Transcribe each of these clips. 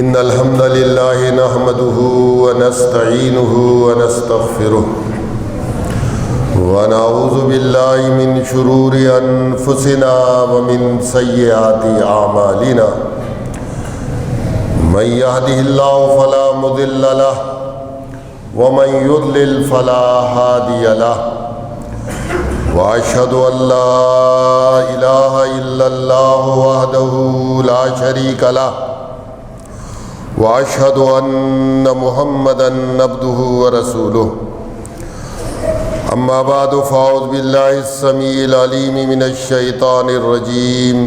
إن الحمد لله نحمده ونستعينه ونستغفره ونعوذ بالله من شرور أنفسنا ومن سيئات أعمالنا من يهده الله فلا مضل له ومن يضلل فلا هادي له وأشهد أن لا إله إلا الله وحده لا شريك له وأشهد أن محمدًا عبده ورسوله أما بعد فأعوذ بالله السميع العليم من الشيطان الرجيم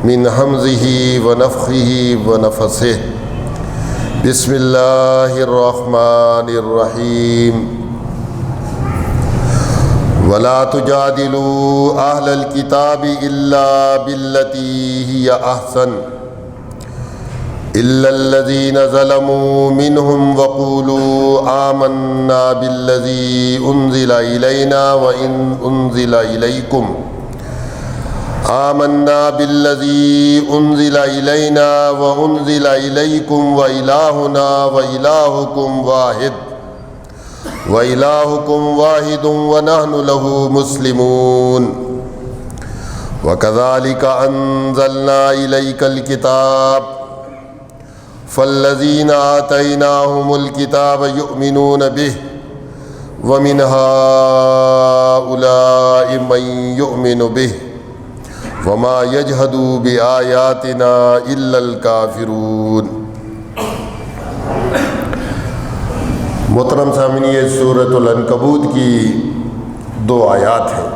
من همزه ونفخه ونفثه بسم الله الرحمن الرحيم ولا تجادلوا أهل الكتاب إلا بالتي هي أحسن إلا الذين ظلموا منهم وقولوا آمنا بالذي أنزل إلينا وإن أنزل إليكم آمنا بالذي أنزل إلينا وأنزل إليكم وإلهنا وإلهكم واحد ونحن له مسلمون وكذلك أنزلنا إليك الكتاب فالذين آتيناهم الكتاب يؤمنون به ومن هؤلاء من يؤمن به وما يجحد بآياتنا إلا الكافرون۔ محترم سامعین، یہ سورۃ العنکبوت کی 2 آیات ہیں۔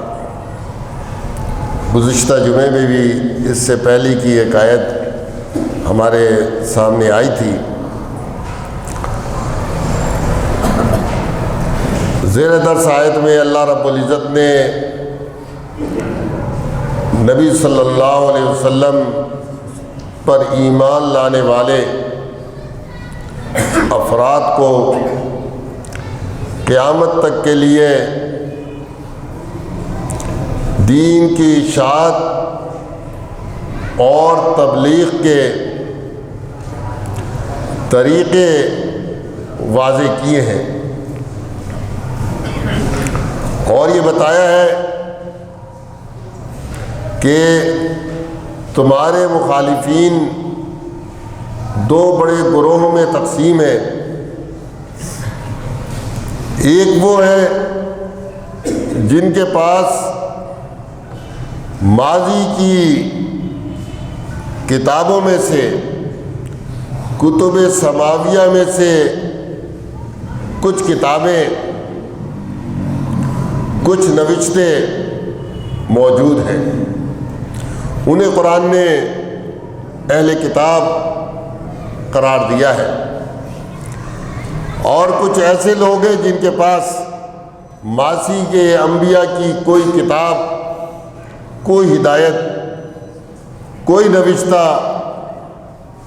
گزشتہ جمعے میں بھی اس سے پہلے کی ایک آیت ہمارے سامنے آئی تھی۔ زیر درس آیت میں اللہ رب العزت نے نبی صلی اللہ علیہ وسلم پر ایمان لانے والے افراد کو قیامت تک کے لیے دین کی اشاعت اور تبلیغ کے طریقے واضح کیے ہیں، اور یہ بتایا ہے کہ تمہارے مخالفین 2 بڑے گروہوں میں تقسیم ہے۔ ایک وہ ہے جن کے پاس ماضی کی کتابوں میں سے، کتب سماویہ میں سے کچھ کتابیں، کچھ نوشتے موجود ہیں، انہیں قرآن نے اہل کتاب قرار دیا ہے۔ اور کچھ ایسے لوگ ہیں جن کے پاس ماضی کے انبیاء کی کوئی کتاب، کوئی ہدایت، کوئی نوشتہ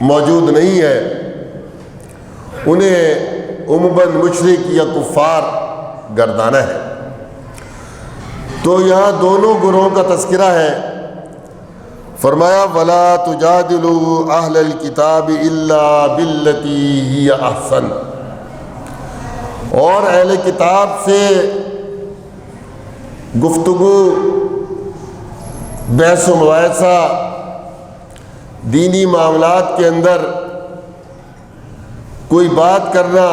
موجود نہیں ہے، انہیں عموماً مشرک یا کفار گردانا ہے۔ تو یہاں دونوں گروہوں کا تذکرہ ہے۔ فرمایا وَلَا تُجَادِلُوا أَهْلَ الْكِتَابِ إِلَّا بِالَّتِي هِيَ أَحْسَنُ، اور اہل کتاب سے گفتگو، بحث و مباحثہ دینی معاملات کے اندر کوئی بات کرنا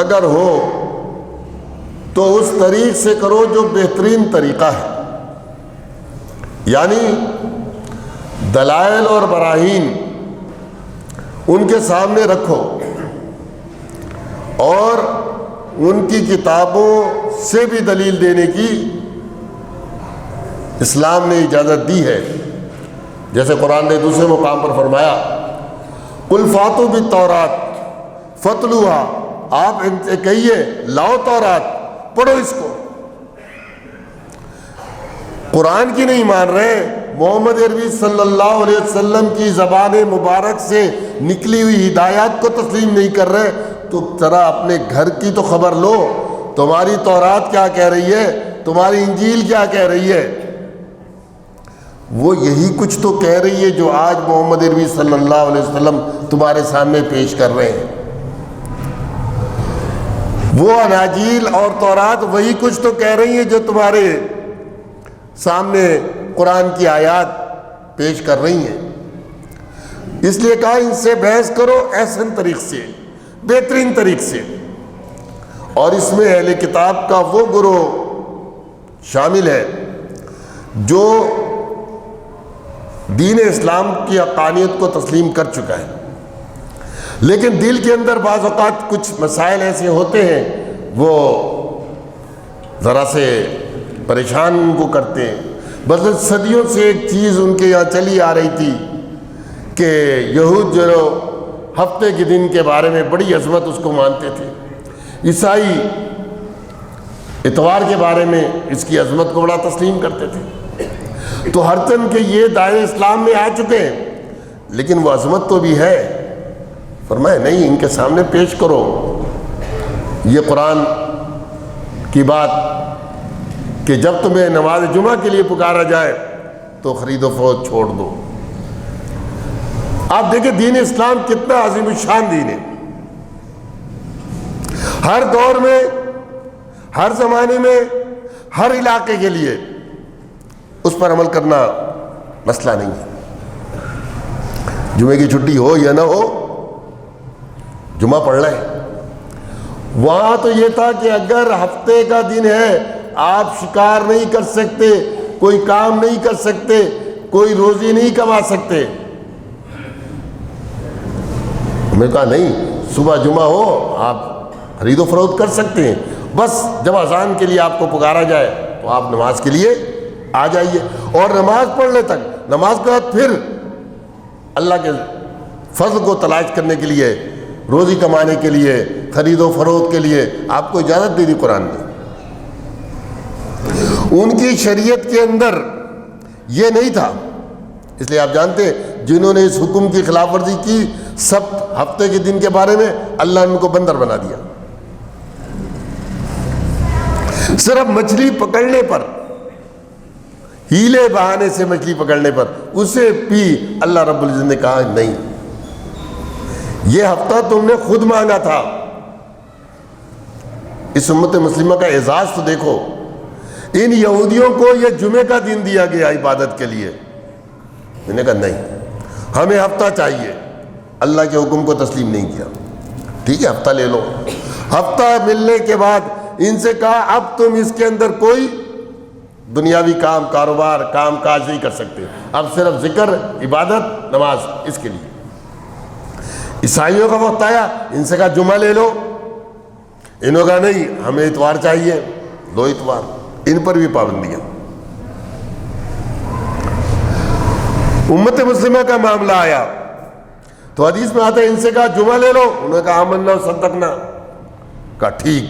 اگر ہو تو اس طریق سے کرو جو بہترین طریقہ ہے، یعنی دلائل اور براہین ان کے سامنے رکھو اور ان کی کتابوں سے بھی دلیل دینے کی اسلام نے اجازت دی ہے۔ جیسے قرآن نے دوسرے مقام پر فرمایا قُلْ فَاتُوا بِالتَّوْرَاةِ فَاتْلُوهَا، آپ ان سے کہیے لاؤ تورات، پڑھو اس کو۔ قرآن کی نہیں مان رہے، محمد عربی صلی اللہ علیہ وسلم کی زبان مبارک سے نکلی ہوئی ہدایات کو تسلیم نہیں کر رہے، تو ذرا اپنے گھر کی تو خبر لو، تمہاری تورات کیا کہہ رہی ہے، تمہاری انجیل کیا کہہ رہی ہے۔ وہ یہی کچھ تو کہہ رہی ہے جو آج محمد عربی صلی اللہ علیہ وسلم تمہارے سامنے پیش کر رہے ہیں. وہ اناجیل اور تورات وہی کچھ تو کہہ رہی ہیں جو تمہارے سامنے قرآن کی آیات پیش کر رہی ہیں. اس لیے کہا ان سے بحث کرو احسن طریق سے، بہترین طریق سے. اور اس میں اہل کتاب کا وہ گروہ شامل ہے جو دین اسلام کی حقانیت کو تسلیم کر چکا ہے، لیکن دل کے اندر بعض اوقات کچھ مسائل ایسے ہوتے ہیں وہ ذرا سے پریشان ان کو کرتے ہیں. بس صدیوں سے ایک چیز ان کے یہاں چلی آ رہی تھی کہ یہود جو ہفتے کے دن کے بارے میں بڑی عظمت اس کو مانتے تھے، عیسائی اتوار کے بارے میں اس کی عظمت کو بڑا تسلیم کرتے تھے. تو ہر چند کے یہ دائرے اسلام میں آ چکے ہیں، لیکن وہ عظمت تو بھی ہے. فرمایا نہیں، ان کے سامنے پیش کرو یہ قرآن کی بات کہ جب تمہیں نماز جمعہ کے لیے پکارا جائے تو خرید و فروخت چھوڑ دو. آپ دیکھیں دین اسلام کتنا عظیم الشان دین ہے. ہر دور میں، ہر زمانے میں، ہر علاقے کے لیے اس پر عمل کرنا مسئلہ نہیں ہے. جمعے کی چھٹی ہو یا نہ ہو، جمعہ پڑھ لیں. وہاں تو یہ تھا کہ اگر ہفتے کا دن ہے آپ شکار نہیں کر سکتے، کوئی کام نہیں کر سکتے، کوئی روزی نہیں کما سکتے. میں کہا نہیں، صبح جمعہ ہو آپ خرید و فروخت کر سکتے ہیں، بس جب اذان کے لیے آپ کو پکارا جائے تو آپ نماز کے لیے آ جائیے. اور نماز پڑھنے تک، نماز کے بعد پھر اللہ کے فضل کو تلاش کرنے کے لیے، روزی کمانے کے لیے، خرید و فروخت کے لیے آپ کو اجازت دے دی قرآن نے. ان کی شریعت کے اندر یہ نہیں تھا. اس لیے آپ جانتے ہیں جنہوں نے اس حکم کی خلاف ورزی کی، سبت ہفتے کے دن کے بارے میں اللہ نے ان کو بندر بنا دیا. صرف مچھلی پکڑنے پر، ہیلے بہانے سے مچھلی پکڑنے پر، اسے بھی اللہ رب العزت نے کہا نہیں، یہ ہفتہ تم نے خود مانگا تھا. اس امت مسلمہ کا اعزاز تو دیکھو. ان یہودیوں کو یہ جمعے کا دن دیا گیا عبادت کے لیے. میں نے کہا نہیں، ہمیں ہفتہ چاہیے. اللہ کے حکم کو تسلیم نہیں کیا. ٹھیک ہے ہفتہ لے لو. ہفتہ ملنے کے بعد ان سے کہا اب تم اس کے اندر کوئی دنیاوی کام، کاروبار، کام کاج نہیں کر سکتے، اب صرف ذکر، عبادت، نماز اس کے لیے. عیسائیوں کا وقت آیا، ان سے کہا جمعہ لے لو. انہوں نے کہا نہیں، ہمیں اتوار چاہیے، دو اتوار. ان پر بھی پابندیاں. امت مسلمہ کا معاملہ آیا تو حدیث میں آتا ہے ان سے کہا جمعہ لے لو. انہوں نے کہا آمنا و صدقنا. کہا ٹھیک،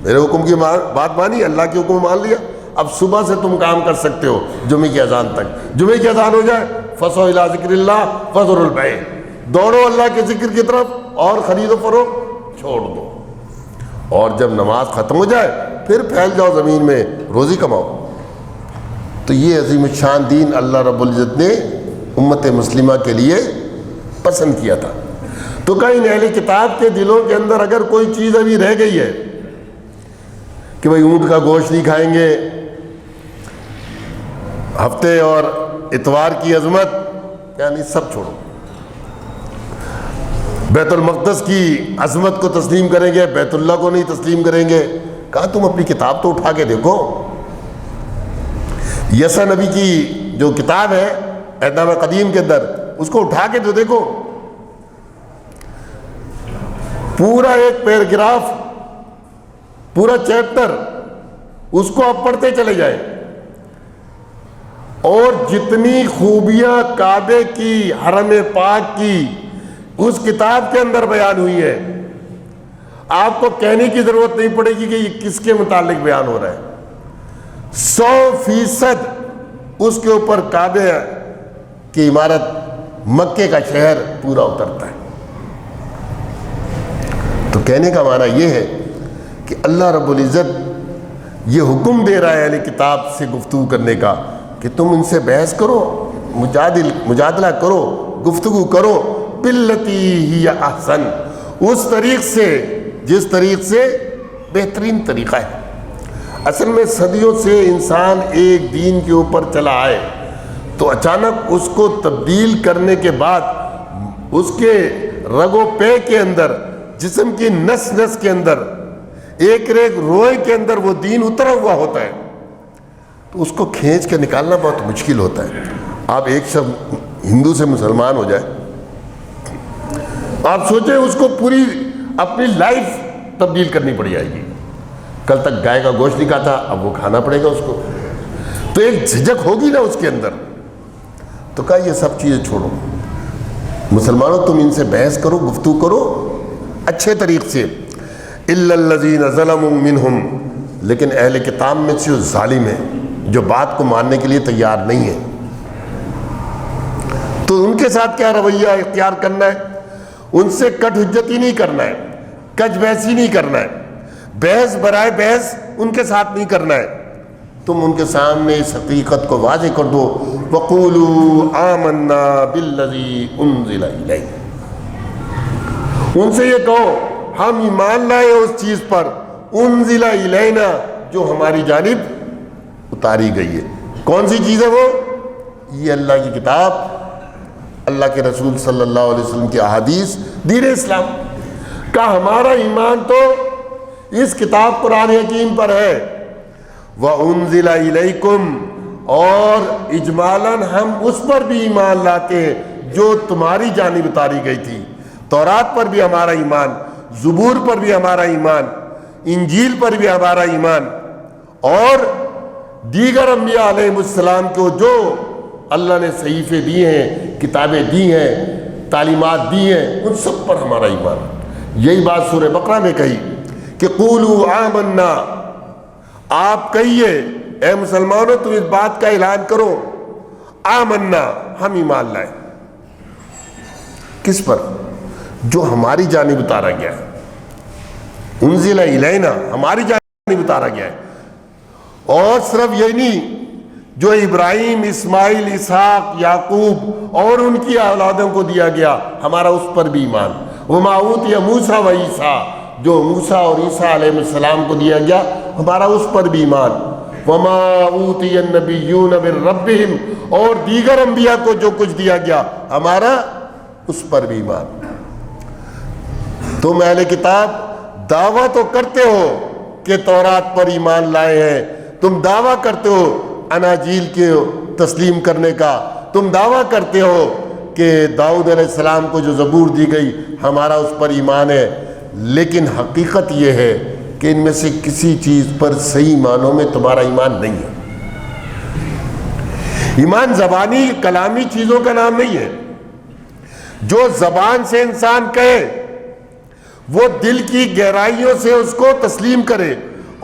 میرے حکم کی بات مانی، اللہ کے حکم مان لیا. اب صبح سے تم کام کر سکتے ہو جمعے کی اذان تک. جمعے کی اذان ہو جائے فَصَوْا إِلَىٰ ذِكْرِ اللَّهِ فَذَرُوا الْبَيْعَ، دوڑو اللہ کے ذکر کی طرف اور خرید و فروخت چھوڑ دو. اور جب نماز ختم ہو جائے پھر پھیل جاؤ زمین میں، روزی کماؤ. تو یہ عظیم الشان دین اللہ رب العزت نے امت مسلمہ کے لیے پسند کیا تھا. تو کہیں اہل کتاب کے دلوں کے اندر اگر کوئی چیز ابھی رہ گئی ہے کہ بھئی اونٹ کا گوشت نہیں کھائیں گے، ہفتے اور اتوار کی عظمت، یعنی سب چھوڑو. بیت المقدس کی عظمت کو تسلیم کریں گے، بیت اللہ کو نہیں تسلیم کریں گے. کہا تم اپنی کتاب تو اٹھا کے دیکھو. یسع نبی کی جو کتاب ہے عہد نامہ قدیم کے اندر، اس کو اٹھا کے تو دیکھو. پورا ایک پیراگراف، پورا چیپٹر، اس کو آپ پڑھتے چلے جائیں اور جتنی خوبیاں کعبے کی، حرم پاک کی اس کتاب کے اندر بیان ہوئی ہے، آپ کو کہنے کی ضرورت نہیں پڑے گی کہ یہ کس کے متعلق بیان ہو رہا ہے. 100% اس کے اوپر کعبے کی عمارت، مکے کا شہر پورا اترتا ہے. تو کہنے کا معنی یہ ہے کہ اللہ رب العزت یہ حکم دے رہا ہے اہل کتاب سے گفتگو کرنے کا کہ تم ان سے بحث کرو مجادلہ کرو، گفتگو کرو، باللتی ہی احسن، اس طریق سے جس طریق سے بہترین طریقہ ہے۔ اصل میں صدیوں سے انسان ایک دین کے اوپر چلا آئے تو اچانک اس کو تبدیل کرنے کے بعد اس کے رگ و پے کے اندر، جسم کی نس نس کے اندر، ایک ایک روئے کے اندر وہ دین اترا ہوا ہوتا ہے، تو اس کو کھینچ کے نکالنا بہت مشکل ہوتا ہے۔ آپ ایک شخص ہندو سے مسلمان ہو جائے، آپ سوچیں اس کو پوری اپنی لائف تبدیل کرنی پڑ جائے گی۔ کل تک گائے کا گوشت نہیں کھاتا، اب وہ کھانا پڑے گا اس کو، تو ایک جھجک ہوگی نا اس کے اندر۔ تو کہا یہ سب چیزیں چھوڑو، مسلمانوں تم ان سے بحث کرو، گفتگو کرو اچھے طریق سے۔ الا الذین ظلموا منہم، لیکن اہل کتاب میں سے جو ظالم ہیں، جو بات کو ماننے کے لیے تیار نہیں ہیں، تو ان کے ساتھ کیا رویہ اختیار کرنا ہے؟ ان سے کٹ حجتی نہیں کرنا ہے، کج بحثی نہیں کرنا ہے، بحث برائے بحث ان کے ساتھ نہیں کرنا ہے۔ تم ان کے سامنے اس حقیقت کو واضح کر دو، وَقُولُوا آمَنَّا بِالَّذِي أُنزِلَ إِلَيْكَ، ان سے یہ کہو ہم ایمان لائے اس چیز پر، انزل الینا، جو ہماری جانب اتاری گئی ہے۔ کون سی چیز ہے وہ؟ یہ اللہ کی کتاب، اللہ کے رسول صلی اللہ علیہ وسلم کی احادیث، دین اسلام کا ہمارا ایمان تو اس کتاب قرآن حکیم پر ہے۔ وَأُنزِلَ إِلَيْكُمْ، اور اجمالاً ہم اس پر بھی ایمان لاتے ہیں جو تمہاری جانب اتاری گئی تھی۔ تورات پر بھی ہمارا ایمان، زبور پر بھی ہمارا ایمان، انجیل پر بھی ہمارا ایمان، اور دیگر انبیاء علیہ السلام کو جو اللہ نے صحیفے دیے ہیں، کتابیں دی ہیں، تعلیمات دی ہیں، ان سب پر ہمارا ایمان۔ یہی بات سورہ بقرہ میں کہی کہ قولوا آمنا، آپ کہیے اے مسلمانوں تم اس بات کا اعلان کرو، آمنا، ہم ایمان لائے۔ کس پر؟ جو ہماری جانب اتارا گیا ہے، انزل الینا، ہماری جانب اتارا گیا ہے۔ اور صرف یہی نہیں، جو ابراہیم، اسماعیل، اسحاق، یعقوب اور ان کی اولادوں کو دیا گیا، ہمارا اس پر بھی ایمان۔ وما اوتی موسیٰ و عیسیٰ، جو موسیٰ اور عیسیٰ علیہ السلام کو دیا گیا، ہمارا اس پر بھی ایمان۔ وما اوتی النبیون من ربہم، اور دیگر انبیاء کو جو کچھ دیا گیا، ہمارا اس پر بھی ایمان۔ تم اہل کتاب دعویٰ تو کرتے ہو کہ تورات پر ایمان لائے ہیں، تم دعویٰ کرتے ہو اناجیل کے تسلیم کرنے کا، تم دعویٰ کرتے ہو کہ داؤد علیہ السلام کو جو زبور دی گئی ہمارا اس پر ایمان ہے، لیکن حقیقت یہ ہے کہ ان میں سے کسی چیز پر صحیح معنوں میں تمہارا ایمان نہیں ہے۔ ایمان زبانی کلامی چیزوں کا نام نہیں ہے۔ جو زبان سے انسان کہے، وہ دل کی گہرائیوں سے اس کو تسلیم کرے،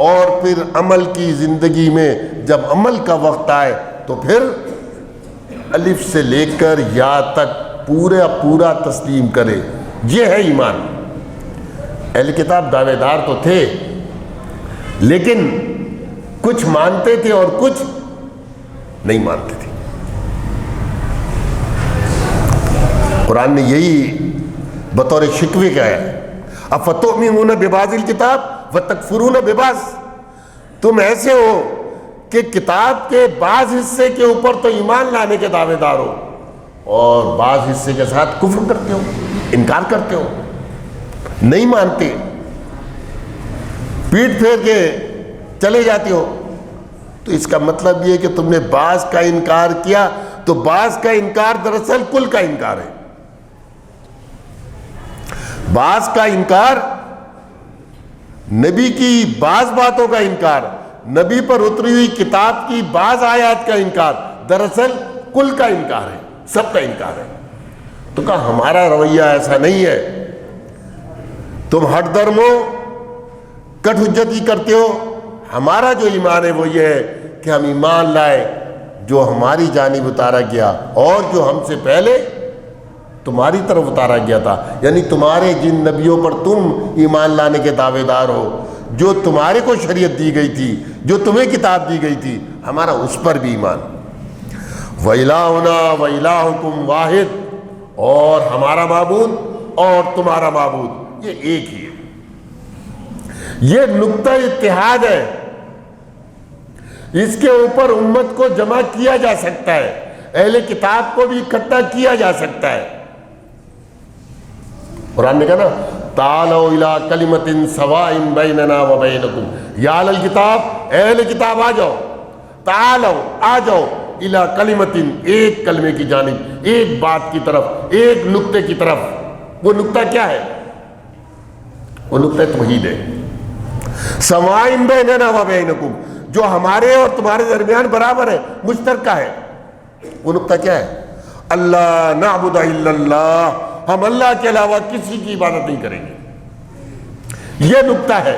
اور پھر عمل کی زندگی میں جب عمل کا وقت آئے تو پھر الف سے لے کر یا تک پورا تسلیم کرے۔ یہ ہے ایمان۔ اہل کتاب دعوے دار تو تھے، لیکن کچھ مانتے تھے اور کچھ نہیں مانتے تھے۔ قرآن نے یہی بطور شکوے کا ہے، افتؤمنون ببعض الکتاب وتکفرون ببعض، تم ایسے ہو کہ کتاب کے بعض حصے کے اوپر تو ایمان لانے کے دعوے دار ہو، اور بعض حصے کے ساتھ کفر کرتے ہو، انکار کرتے ہو، نہیں مانتے، پیٹ پھیر کے چلے جاتے ہو۔ تو اس کا مطلب یہ کہ تم نے بعض کا انکار کیا، تو بعض کا انکار دراصل کل کا انکار ہے۔ بعض کا انکار نبی کی بعض باتوں کا انکار، نبی پر اتری ہوئی کتاب کی بعض آیات کا انکار، دراصل کل کا انکار ہے، سب کا انکار ہے۔ تو کہا ہمارا رویہ ایسا نہیں ہے، تم ہٹ درم ہو، کٹ حجتی کرتے ہو، ہمارا جو ایمان ہے وہ یہ ہے کہ ہم ایمان لائے جو ہماری جانب اتارا گیا، اور جو ہم سے پہلے تمہاری طرف اتارا گیا تھا، یعنی تمہارے جن نبیوں پر تم ایمان لانے کے دعوے دار ہو، جو تمہارے کو شریعت دی گئی تھی، جو تمہیں کتاب دی گئی تھی، ہمارا اس پر بھی ایمان۔ وَإِلَٰهُنَا وَإِلَٰهُكُمْ واحد، اور ہمارا معبود اور تمہارا معبود یہ ایک ہی ہے۔ یہ نقطہ اتحاد ہے، اس کے اوپر امت کو جمع کیا جا سکتا ہے، اہل کتاب کو بھی اکٹھا کیا جا سکتا ہے۔ قرآن نے کہا نا تعالوا الی کلمۃ سواء بیننا وبینکم، یا اہل الکتاب، اہل کتاب آ جاؤ، تعالوا آ جاؤ، الی کلمۃ، ایک کلمے کی جانب، ایک بات کی طرف، ایک نقطے کی طرف۔ وہ نقطہ کیا ہے؟ وہ نقطہ توحید ہے۔ سواء بیننا وبینکم، جو ہمارے اور تمہارے درمیان برابر ہے، مشترکہ ہے۔ وہ نقطہ کیا ہے؟ اللہ نعبد الا اللہ، ہم اللہ کے علاوہ کسی کی عبادت نہیں کریں گے۔ یہ نقطہ ہے،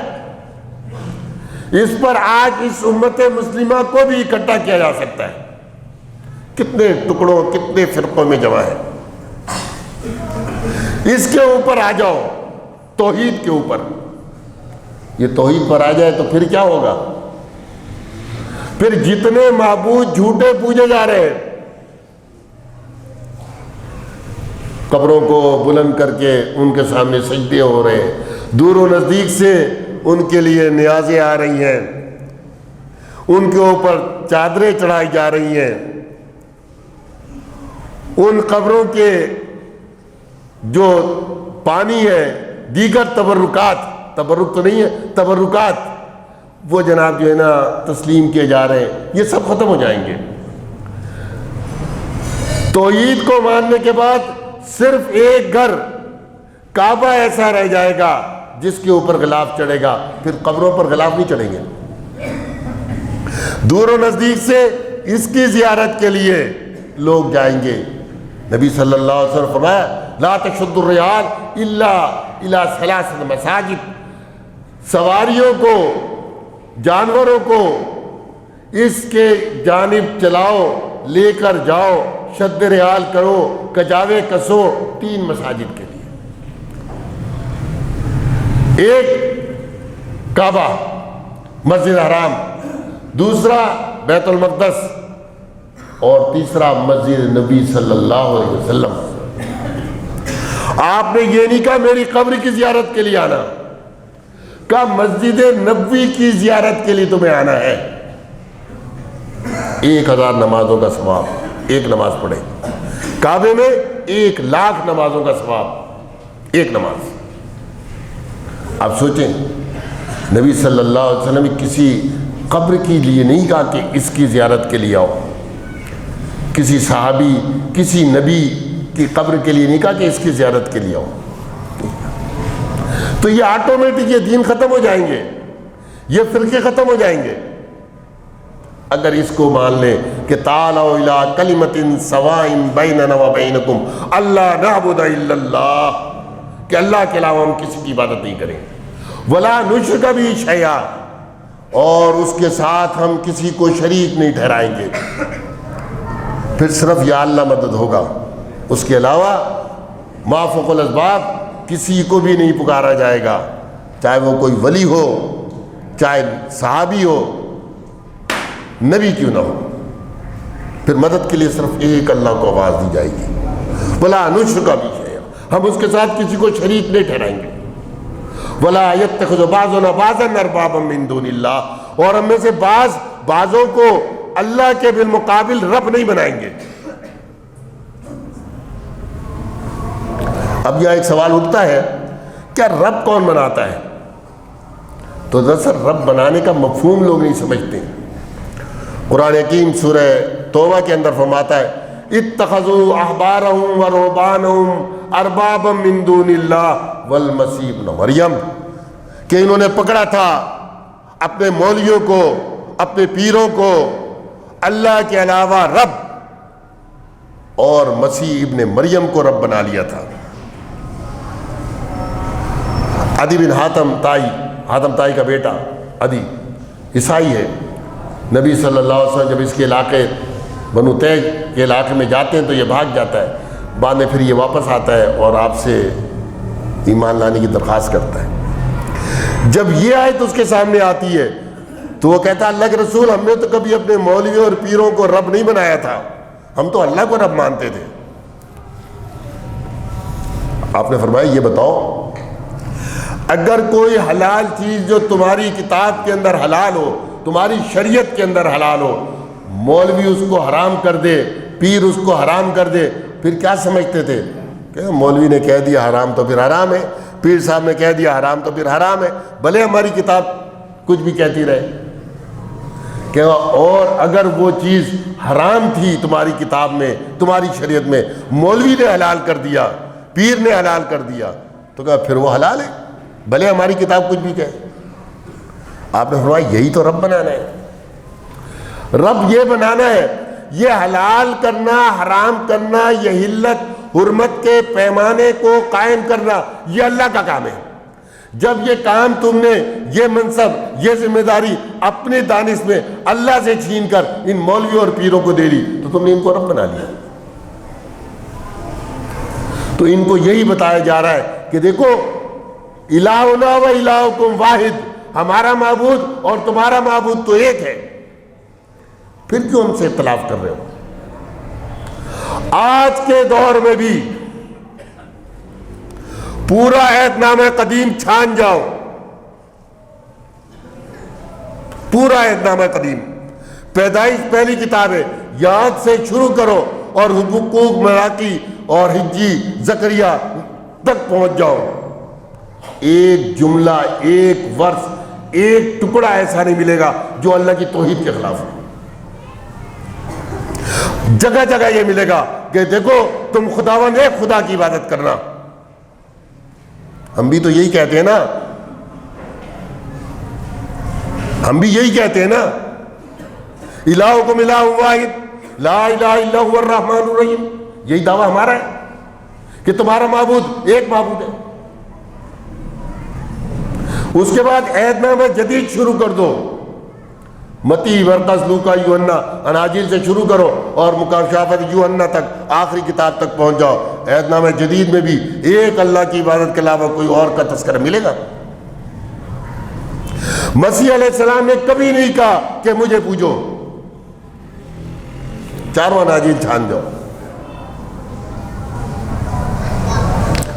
اس پر آج اس امت مسلمہ کو بھی اکٹھا کیا جا سکتا ہے۔ کتنے ٹکڑوں، کتنے فرقوں میں جمع ہے، اس کے اوپر آ جاؤ، توحید کے اوپر۔ یہ توحید پر آ جائے تو پھر کیا ہوگا؟ پھر جتنے معبود جھوٹے پوجے جا رہے ہیں، قبروں کو بلند کر کے ان کے سامنے سجدے ہو رہے ہیں، دور و نزدیک سے ان کے لیے نیازیں آ رہی ہیں، ان کے اوپر چادریں چڑھائی جا رہی ہیں، ان قبروں کے جو پانی ہے، دیگر تبرکات، تبرک تو نہیں ہے، تبرکات، وہ جناب جو ہے نا تسلیم کیے جا رہے ہیں، یہ سب ختم ہو جائیں گے۔ توحید کو ماننے کے بعد صرف ایک گھر کعبہ ایسا رہ جائے گا جس کے اوپر غلاف چڑھے گا، پھر قبروں پر غلاف نہیں چڑھیں گے۔ دور و نزدیک سے اس کی زیارت کے لیے لوگ جائیں گے۔ نبی صلی اللہ علیہ وسلم فرمایا لا تشد الرحال الا الی ثلاث مساجد، سواریوں کو، جانوروں کو اس کے جانب چلاؤ، لے کر جاؤ، شد رحال کرو، کجاوے کسو، 3 مساجد کے لیے۔ ایک کعبہ، مسجد حرام، دوسرا بیت المقدس، اور تیسرا مسجد نبی صلی اللہ علیہ وسلم۔ آپ نے یہ نہیں کہا میری قبر کی زیارت کے لیے آنا، کہا مسجد نبوی کی زیارت کے لیے تمہیں آنا ہے۔ 1000 نمازوں کا ثواب، ایک نماز پڑھے۔ کعبے میں 1,00,000 نمازوں کا ثواب، ایک نماز۔ آپ سوچیں، نبی صلی اللہ علیہ وسلم نے کسی قبر کے لیے نہیں کہا کہ اس کی زیارت کے لیے آؤ، کسی صحابی، کسی نبی کی قبر کے لیے نہیں کہا کہ اس کی زیارت کے لیے آؤ۔ تو یہ آٹومیٹک یہ دین ختم ہو جائیں گے، یہ فرقے ختم ہو جائیں گے اگر اس کو مان لیں کہ تعالوا الی کلمۃ سواء بیننا وبینکم اللہ نعبد الا اللہ، کہ اللہ کے علاوہ ہم کسی کی عبادت نہیں کریں، ولا نشرک بہ شیئا، اور اس کے ساتھ ہم کسی کو شریک نہیں ٹھہرائیں گے۔ پھر صرف یا اللہ مدد ہوگا، اس کے علاوہ ما فوق الاسباب کسی کو بھی نہیں پکارا جائے گا، چاہے وہ کوئی ولی ہو، چاہے صحابی ہو، نبی کیوں نہ ہو۔ پھر مدد کے لیے صرف ایک اللہ کو آواز دی جائے گی، ولا نشرک بہ شیئا، ہم اس کے ساتھ کسی کو شریک نہیں ٹھہرائیں گے۔ ولا یتخذ بعضنا بعضا اربابا من دون اللہ، اور ہم میں سے بعضوں کو اللہ کے بالمقابل رب نہیں بنائیں گے۔ اب یہاں ایک سوال اٹھتا ہے، کیا رب کون بناتا ہے؟ تو دراصل رب بنانے کا مفہوم لوگ نہیں سمجھتے۔ قرآن حکیم سورہ توبہ کے اندر فرماتا ہے اتخذوا احبارهم ورهبانهم اربابا من دون اللہ والمسیح ابن مریم، کہ انہوں نے پکڑا تھا اپنے مولویوں کو، اپنے پیروں کو اللہ کے علاوہ رب، اور مسیح ابن مریم کو رب بنا لیا تھا۔ عدی بن حاتم طائی کا بیٹا عدی عیسائی ہے۔ نبی صلی اللہ علیہ وسلم جب اس کے علاقے بنو تیج کے علاقے میں جاتے ہیں تو یہ بھاگ جاتا ہے، بعد میں پھر یہ واپس آتا ہے اور آپ سے ایمان لانے کی درخواست کرتا ہے۔ جب یہ آیت اس کے سامنے آتی ہے تو وہ کہتا ہے اللہ کے رسول، ہم نے تو کبھی اپنے مولویوں اور پیروں کو رب نہیں بنایا تھا، ہم تو اللہ کو رب مانتے تھے۔ آپ نے فرمایا یہ بتاؤ، اگر کوئی حلال چیز جو تمہاری کتاب کے اندر حلال ہو، تمہاری شریعت کے اندر حلال ہو، مولوی اس کو حرام کر دے، پیر اس کو حرام کر دے، پھر کیا سمجھتے تھے کہ مولوی نے کہہ دیا حرام تو پھر حرام ہے، پیر صاحب نے کہہ دیا حرام تو پھر حرام ہے، بھلے ہماری کتاب کچھ بھی کہتی رہے۔ کہ اور اگر وہ چیز حرام تھی تمہاری کتاب میں، تمہاری شریعت میں، مولوی نے حلال کر دیا، پیر نے حلال کر دیا، تو کہا پھر وہ حلال ہے، بھلے ہماری کتاب کچھ بھی کہے۔ آپ نے فرمایا یہی تو رب بنانا ہے، رب یہ بنانا ہے، یہ حلال کرنا، حرام کرنا، یہ حلت حرمت کے پیمانے کو قائم کرنا، یہ اللہ کا کام ہے۔ جب یہ کام تم نے، یہ منصب، یہ ذمہ داری اپنے دانش میں اللہ سے چھین کر ان مولویوں اور پیروں کو دے دی، تو تم نے ان کو رب بنا لیا۔ تو ان کو یہی بتایا جا رہا ہے کہ دیکھو، الہنا و الہکم واحد، ہمارا معبود اور تمہارا معبود تو ایک ہے، پھر کیوں ہم سے اختلاف کر رہے ہو؟ آج کے دور میں بھی پورا عہد نامہ قدیم چھان جاؤ، پورا عہد نامہ قدیم، پیدائش پہلی کتاب ہے، یاد سے شروع کرو اور حقوق مراقی اور حجی زکریا تک پہنچ جاؤ، ایک جملہ، ایک ورس، ایک ٹکڑا ایسا نہیں ملے گا جو اللہ کی توحید کے خلاف ہے۔ جگہ جگہ یہ ملے گا کہ دیکھو تم خداوند ایک خدا کی عبادت کرنا۔ ہم بھی تو یہی کہتے ہیں نا، ہم بھی یہی کہتے ہیں نا، الہکم الہ واحد لا الہ الا هو الرحمن الرحیم، یہی دعویٰ ہمارا ہے کہ تمہارا معبود ایک معبود ہے۔ اس کے بعد عہد نامہ جدید شروع کر دو، متی، مرقس، لوکا، یوحنا، اناجیل سے شروع کرو اور مکاشفۃ یوحنا تک، آخری کتاب تک پہنچ جاؤ۔ عہد نامہ جدید میں بھی ایک اللہ کی عبادت کے علاوہ کوئی اور کا تذکرہ ملے گا؟ مسیح علیہ السلام نے کبھی نہیں کہا کہ مجھے پوجو، چاروں اناجیل چھان جاؤ۔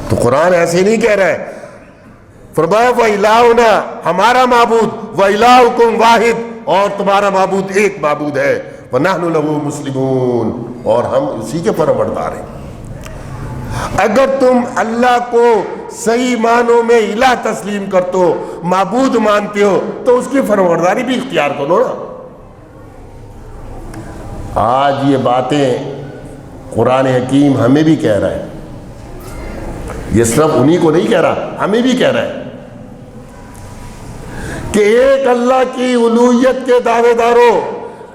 تو قرآن ایسے نہیں کہہ رہا ہے، فرمایا وَإِلَٰهُنَا، ہمارا معبود، وَإِلَٰهُكُمْ واحد، اور تمہارا معبود ایک معبود ہے، وَنَحْنُ لَهُ مُسْلِمُونَ، اور ہم اسی کے پروردگار ہیں۔ اگر تم اللہ کو صحیح معنوں میں الہ تسلیم کرتے ہو، معبود مانتے ہو، تو اس کی فرمانبرداری بھی اختیار کرو نا۔ آج یہ باتیں قرآن حکیم ہمیں بھی کہہ رہا ہے، یہ صرف انہی کو نہیں کہہ رہا، ہمیں بھی کہہ رہا ہے کہ ایک اللہ کی الوہیت کے دعوے داروں،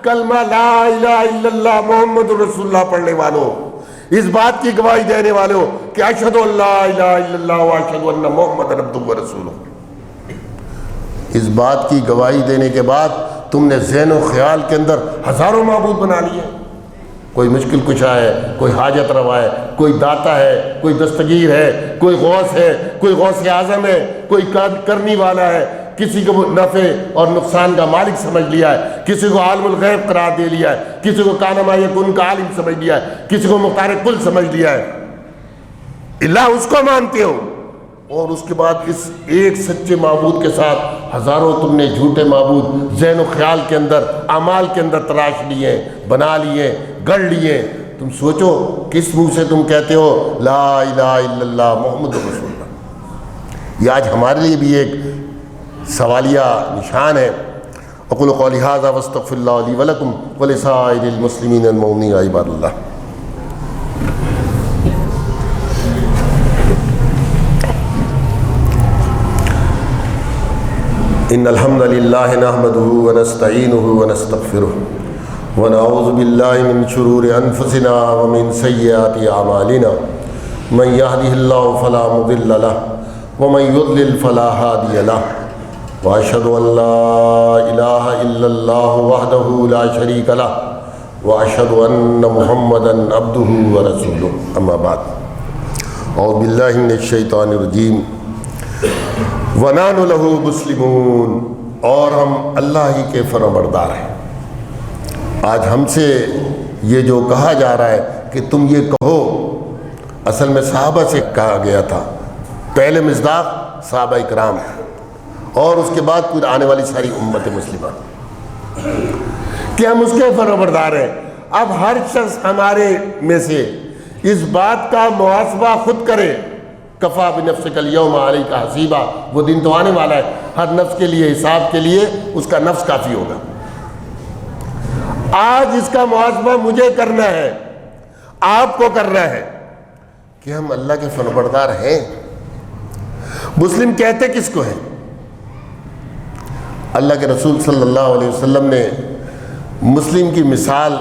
کلمہ لا الہ الا اللہ محمد رسول اللہ پڑھنے والوں، اس بات کی گواہی دینے والوں کہ اشہد ان لا الہ الا اللہ واشہد ان محمد عبدہ ورسولہ، اس بات کی گواہی دینے کے بعد تم نے ذہن و خیال کے اندر ہزاروں معبود بنا لیے۔ کوئی مشکل کشا ہے، کوئی حاجت روا ہے، کوئی داتا ہے، کوئی دستگیر ہے، کوئی غوث ہے، کوئی غوث اعظم ہے، کوئی کرنی والا ہے، کسی کو نفع اور نقصان کا مالک سمجھ لیا ہے، کسی کو عالم الغیب قرار دے لیا ہے، کسی کو کان ما یکون کا عالم سمجھ لیا ہے، کسی کو مختار کل سمجھ لیا ہے۔ اللہ اس کو مانتے ہو، اور اس کے بعد اس ایک سچے معبود کے ساتھ ہزاروں تم نے جھوٹے معبود ذہن و خیال کے اندر، اعمال کے اندر تراش لیے، بنا لیے، گڑھ لیے۔ تم سوچو کس منہ سے تم کہتے ہو لا الہ الا اللہ محمد رسول اللہ؟ یہ آج ہمارے لیے بھی ایک سوالیہ نشان ہے۔ اقول قولی ھذا واستغفر اللہ لی ولکم ولسائر المسلمین المؤمنین عباد اللہ۔ ان الحمد للہ نحمده ونستعینه ونستغفره ونعوذ باللہ من شرور انفسنا ومن سیئات اعمالنا من یهده اللہ فلا مضل له ومن یضلل فلا هادی له واشهد ان لا الہ الا اللہ وحدہ لا شریک له واشهد ان محمدا عبدہ ورسولہ، اما بعد، اعوذ باللہ من الشیطان الرجیم، وَنَحْنُ لَهُ مُسْلِمُونَ، اور ہم اللہ ہی کے فرمانبردار ہیں۔ آج ہم سے یہ جو کہا جا رہا ہے کہ تم یہ کہو، اصل میں صحابہ سے کہا گیا تھا، پہلے مصداق صحابہ اکرام اور اس کے بعد پھر آنے والی ساری امت مسلمہ کہ ہم اس کے فرمانبردار ہیں۔ اب ہر شخص ہمارے میں سے اس بات کا محاسبہ خود کرے، کفا بنفسک الیوم علیک حسیبا، وہ دن تو آنے والا ہے، ہر نفس کے لیے حساب کے لیے اس کا نفس کافی ہوگا۔ آج اس کا محاسبہ مجھے کرنا ہے، آپ کو کرنا ہے کہ ہم اللہ کے فرمانبردار ہیں۔ مسلم کہتے کس کو ہیں؟ اللہ کے رسول صلی اللہ علیہ وسلم نے مسلم کی مثال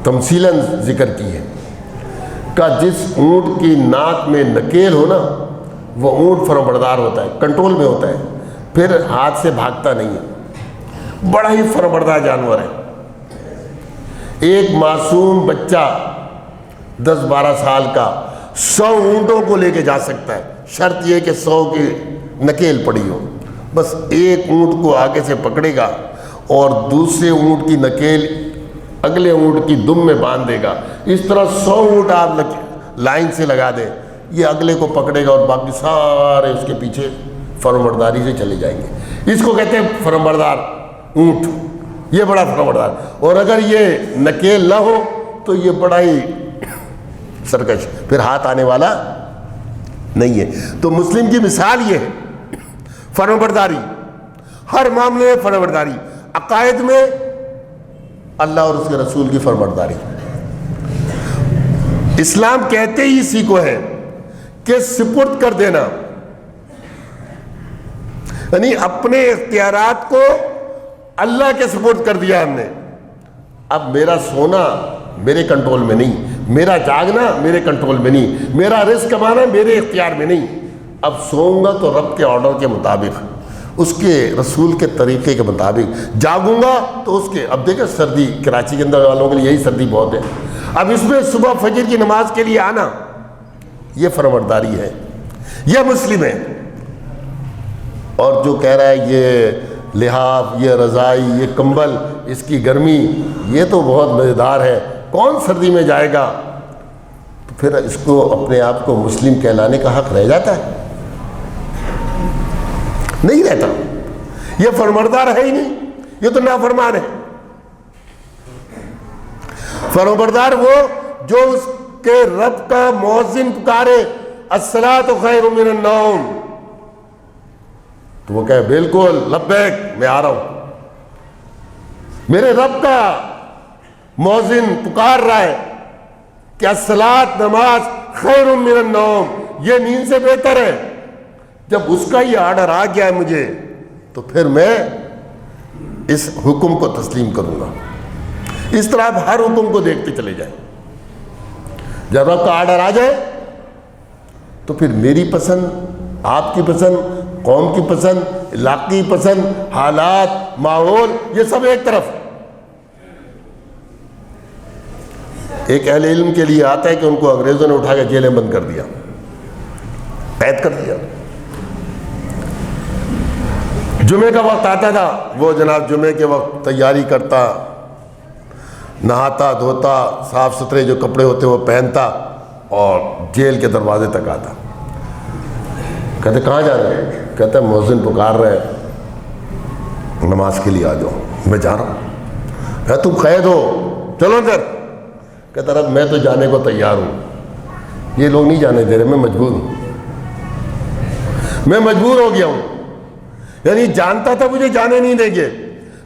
تمثیلاً ذکر کی ہے کہ جس اونٹ کی ناک میں نکیل ہو نا، وہ اونٹ فرمانبردار ہوتا ہے، کنٹرول میں ہوتا ہے، پھر ہاتھ سے بھاگتا نہیں ہے، بڑا ہی فرمانبردار جانور ہے۔ ایک معصوم بچہ 10-12 سال کا 100 اونٹوں کو لے کے جا سکتا ہے، شرط یہ کہ 100 کی نکیل پڑی ہو۔ بس ایک اونٹ کو آگے سے پکڑے گا اور دوسرے اونٹ کی نکیل اگلے اونٹ کی دم میں باندھ دے گا، اس طرح 100 اونٹ آپ لائن سے لگا دیں، یہ اگلے کو پکڑے گا اور باقی سارے اس کے پیچھے فرمانبرداری سے چلے جائیں گے۔ اس کو کہتے ہیں فرمانبردار اونٹ، یہ بڑا فرمانبردار۔ اور اگر یہ نکیل نہ ہو تو یہ بڑا ہی سرکش، پھر ہاتھ آنے والا نہیں ہے۔ تو مسلم کی مثال یہ ہے، فرمانبرداری، ہر معاملے میں فرمانبرداری، عقائد میں اللہ اور اس کے رسول کی فرمانبرداری۔ اسلام کہتے ہی اسی کو ہے کہ سپرد کر دینا، یعنی اپنے اختیارات کو اللہ کے سپرد کر دیا ہم نے۔ اب میرا سونا میرے کنٹرول میں نہیں، میرا جاگنا میرے کنٹرول میں نہیں، میرا رزق کمانا میرے اختیار میں نہیں۔ اب سوؤں گا تو رب کے آرڈر کے مطابق، اس کے رسول کے طریقے کے مطابق، جاگوں گا تو اس کے۔ اب دیکھیں سردی، کراچی کے اندر والوں کے لیے یہی سردی بہت ہے، اب اس میں صبح فجر کی نماز کے لیے آنا، یہ فرمانبرداری ہے، یہ مسلم ہے۔ اور جو کہہ رہا ہے یہ لحاف، یہ رضائی، یہ کمبل، اس کی گرمی، یہ تو بہت مزیدار ہے، کون سردی میں جائے گا؟ تو پھر اس کو اپنے آپ کو مسلم کہلانے کا حق رہ جاتا ہے؟ نہیں رہتا۔ یہ فرمانبردار ہے ہی نہیں، یہ تو نافرمان ہے۔ فرمانبردار وہ جو اس کے رب کا مؤذن پکارے الصلاۃ خیر من النوم، تو وہ کہے بالکل لبیک، میں آ رہا ہوں۔ میرے رب کا مؤذن پکار رہا ہے کہ الصلاۃ، نماز، خیر من النوم، یہ نیند سے بہتر ہے۔ جب اس کا یہ آرڈر آ گیا ہے مجھے، تو پھر میں اس حکم کو تسلیم کروں گا۔ اس طرح آپ ہر حکم کو دیکھتے چلے جائیں، جب رب کا آرڈر آ جائے تو پھر میری پسند، آپ کی پسند، قوم کی پسند، علاقی پسند، حالات، ماحول، یہ سب ایک طرف۔ ایک اہل علم کے لیے آتا ہے کہ ان کو انگریزوں نے اٹھا کے جیلیں بند کر دیا، قید کر دیا۔ جمعے کا وقت آتا تھا، وہ جناب جمعے کے وقت تیاری کرتا، نہاتا دھوتا، صاف ستھرے جو کپڑے ہوتے وہ پہنتا اور جیل کے دروازے تک آتا۔ کہتے کہاں جا رہے ہیں؟ کہتا مؤذن پکار رہے ہیں، نماز کے لیے آ جاؤ۔ میں جا رہا ہوں۔ کہتا تم قید ہو، چلو اندر۔ کہتا رب میں تو جانے کو تیار ہوں، یہ لوگ نہیں جانے دے رہے، میں مجبور ہوں، میں مجبور ہو گیا ہوں۔ یعنی جانتا تھا مجھے جانے نہیں دیں گے،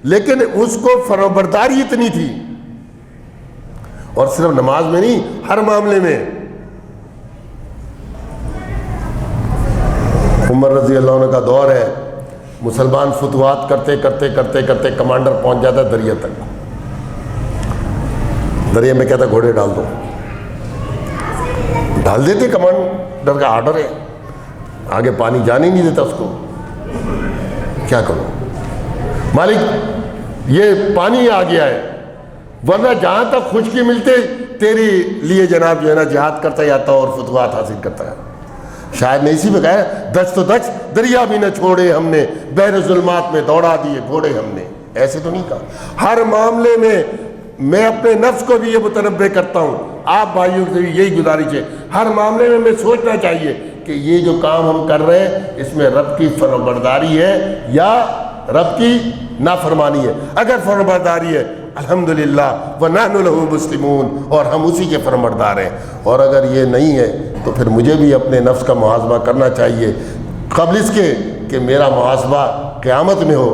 لیکن اس کو فرمانبرداری اتنی تھی، اور صرف نماز میں نہیں، ہر معاملے میں۔ عمر رضی اللہ عنہ کا دور ہے، مسلمان فتوحات کرتے کرتے کرتے کرتے کمانڈر پہنچ جاتا دریا تک، دریا میں کہتا گھوڑے ڈال دو، ڈال دیتے، کمانڈر کا آرڈر ہے، آگے پانی جانے نہیں دیتا اس کو۔ کیا کروں مالک، یہ پانی آ گیا ہے، ورنہ جہاں تک خشکی ملتے تیری لیے جناب جو ہے نا جہاد کرتا جاتا اور فتوحات حاصل کرتا ہے۔ شاید نے اسی میں کہا ہے دشت و دشت دریا بھی نہ چھوڑے ہم نے، بحر ظلمات میں دوڑا دیے گھوڑے ہم نے۔ ایسے تو نہیں کہا، ہر معاملے میں میں اپنے نفس کو بھی یہ متنبہ کرتا ہوں، آپ بھائیوں سے بھی یہی گزارش ہے، ہر معاملے میں ہمیں سوچنا چاہیے کہ یہ جو کام ہم کر رہے ہیں اس میں رب کی فرمانبرداری ہے یا رب کی نافرمانی ہے۔ اگر فرمانبرداری ہے الحمدللہ وَنَحْنُ لَهُ مُسْلِمُونَ، اور ہم اسی کے فرمانبردار ہیں، اور اگر یہ نہیں ہے تو پھر مجھے بھی اپنے نفس کا محاسبہ کرنا چاہیے قبل اس کے کہ میرا محاسبہ قیامت میں ہو،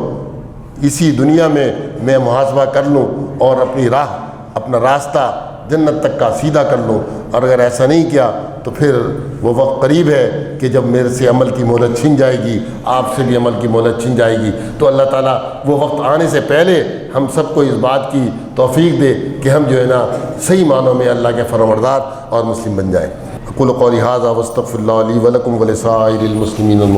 اسی دنیا میں محاسبہ کر لوں اور اپنی راہ، اپنا راستہ جنت تک کا سیدھا کر لوں۔ اور اگر ایسا نہیں کیا تو پھر وہ وقت قریب ہے کہ جب میرے سے عمل کی مہلت چھن جائے گی، آپ سے بھی عمل کی مہلت چھن جائے گی۔ تو اللہ تعالیٰ وہ وقت آنے سے پہلے ہم سب کو اس بات کی توفیق دے کہ ہم جو ہے نا صحیح معنوں میں اللہ کے فرمانبردار اور مسلم بن جائیں۔ اقول قولی ھذا واستغفر اللہ لی ولکم ولسائر المسلمین